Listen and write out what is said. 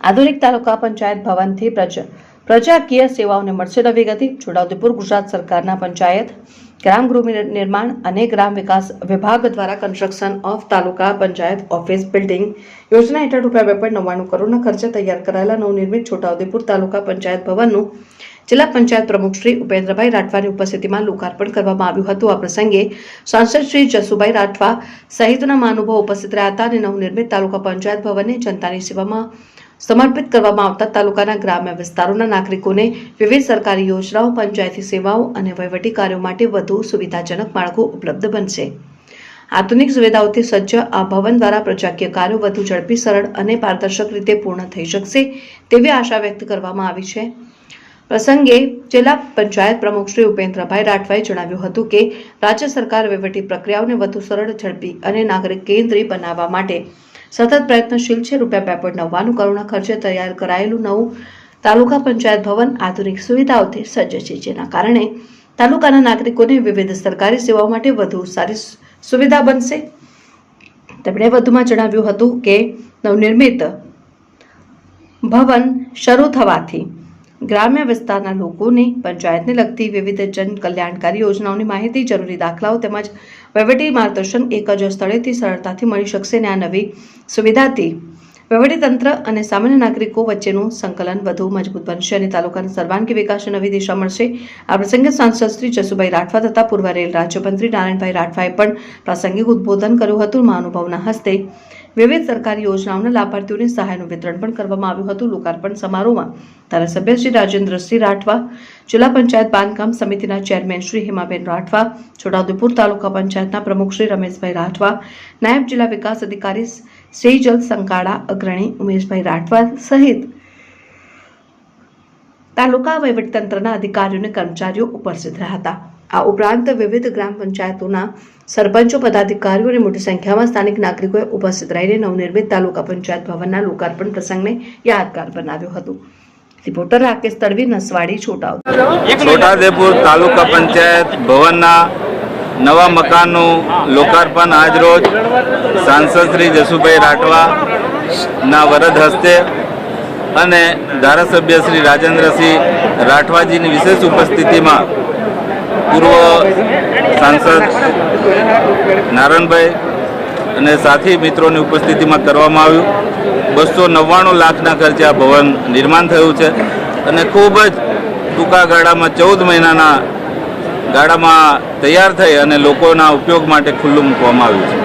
આધુનિક તાલુકા પંચાયત ભવનથી પ્રજાકીય સેવાઓને મળશે નવી ગતિ. છોટાઉદેપુર ગુજરાત સરકારના પંચાયત ગ્રામ ગૃહ નિર્માણ અને ગ્રામ વિકાસ વિભાગ દ્વારા construction of taluka panchayat office building યોજના હેઠળ ₹2.99 કરોડના ખર્ચે તૈયાર કરાયેલા નવનિર્મિત છોટાઉદેપુર તાલુકા પંચાયત ભવનનું જિલ્લા પંચાયત પ્રમુખ શ્રી ઉપેન્દ્રભાઈ રાઠવાની ઉપસ્થિતિમાં લોકાર્પણ કરવામાં આવ્યું હતું. આ પ્રસંગે સાંસદ શ્રી જસુભાઈ રાઠવા સહિતના મહાનુભાવો ઉપસ્થિત રહ્યા હતા અને નવનિર્મિત તાલુકા પંચાયત ભવનને જનતાની સેવામાં સમર્પિત કરવામાં આવતા તાલુકાના ગ્રામ્ય વિસ્તારોના નાગરિકોને વિવિધ સરકારી યોજનાઓ, પંચાયતી સેવાઓ અને વહીવટી કાર્યો માટે વધુ સુવિધાજનક માળખું ઉપલબ્ધ બનશે. આધુનિક સુવિધાઓથી સજ્જ આ ભવન દ્વારા પ્રજાકીય કાર્યો વધુ ઝડપી, સરળ અને પારદર્શક રીતે પૂર્ણ થઈ શકશે તેવી આશા વ્યક્ત કરવામાં આવી છે. પ્રસંગે જિલ્લા પંચાયત પ્રમુખ શ્રી ઉપેન્દ્રભાઈ રાઠવાએ જણાવ્યું હતું કે રાજ્ય સરકાર વહીવટી પ્રક્રિયાઓને વધુ સરળ, ઝડપી અને નાગરિક કેન્દ્રી બનાવવા માટે સતત પ્રયત્નશીલ છે. ₹2.99 કરોડના ખર્ચે તૈયાર કરાયેલું નવું તાલુકા પંચાયત ભવન આધુનિક સુવિધાઓથી સજ્જ છે, જેના કારણે તાલુકાના નાગરિકોને વિવિધ સરકારી સેવાઓ માટે વધુ સારી સુવિધા બનશે. તેમણે વધુમાં જણાવ્યું હતું કે નવનિર્મિત ભવન શરૂ થવાથી ગ્રામ્ય વિસ્તારના લોકોને પંચાયતને લગતી વિવિધ જન કલ્યાણકારી યોજનાઓની માહિતી, જરૂરી દાખલાઓ તેમજ વહીવટી માર્ગદર્શન એક જ સ્થળેથી સરળતાથી મળી શકશે અને આ નવી સુવિધાથી વહીવટીતંત્ર અને સામાન્ય નાગરિકો વચ્ચેનું સંકલન વધુ મજબૂત બનશે અને તાલુકાના સર્વાંગી વિકાસને નવી દિશા મળશે. આ પ્રસંગે સાંસદ શ્રી જસુભાઈ રાઠવા તથા પૂર્વ રેલ રાજ્યમંત્રી નારાયણભાઈ રાઠવાએ પણ પ્રાસંગિક ઉદબોધન કર્યું હતું. મહાનુભાવના હસ્તે વિવિધ સરકારી યોજનાઓના લાભાર્થીઓને સહાયનું વિતરણ પણ કરવામાં આવ્યું હતું. લોકાર્પણ સમારોહમાં ધારાસભ્ય શ્રી રાજેન્દ્રસિંહ રાઠવા, જિલ્લા પંચાયત બાંધકામ સમિતિના ચેરમેન શ્રી હેમાબેન રાઠવા, છોટાઉદેપુર તાલુકા પંચાયતના પ્રમુખ શ્રી રમેશભાઈ રાઠવા, નાયબ જિલ્લા વિકાસ અધિકારી સેજલ સંકાડા, અગ્રણી ઉમેશભાઈ રાઠવા સહિત તાલુકા વહીવટીતંત્રના અધિકારીઓ અને કર્મચારીઓ ઉપસ્થિત રહ્યા હતા. આ ઉપરાંત વિવિધ ગ્રામ પંચાયતોના સરપંચો, પદાધિકારીઓ અને મોટી સંખ્યામાં સ્થાનિક નાગરિકોએ ઉપસ્થિત રહીને નવનિર્મિત તાલુકા પંચાયત ભવનના લોકાર્પણ પ્રસંગને યાદગાર બનાવ્યો હતો. રિપોર્ટર રાકેશ તડવી, નસવાડી, છોટાઉદેપુર તાલુકા પંચાયત ભવનના નવા મકાનનું લોકાર્પણ આજરોજ સાંસદ શ્રી જસુભાઈ રાઠવાના વરદ હસ્તે અને ધારાસભ્ય શ્રી રાજેન્દ્રસિંહ રાઠવાજીની વિશેષ ઉપસ્થિતિમાં પૂર્વ સાંસદ નારાયણભાઈ અને સાથી મિત્રોની ઉપસ્થિતિમાં કરવામાં આવ્યું. 299 લાખના ખર્ચે આ ભવન નિર્માણ થયું છે અને ખૂબ જ ટૂંકા ગાળામાં 14 મહિનાના ગાળામાં તૈયાર થઈ અને લોકોના ઉપયોગ માટે ખુલ્લું મૂકવામાં આવ્યું છે.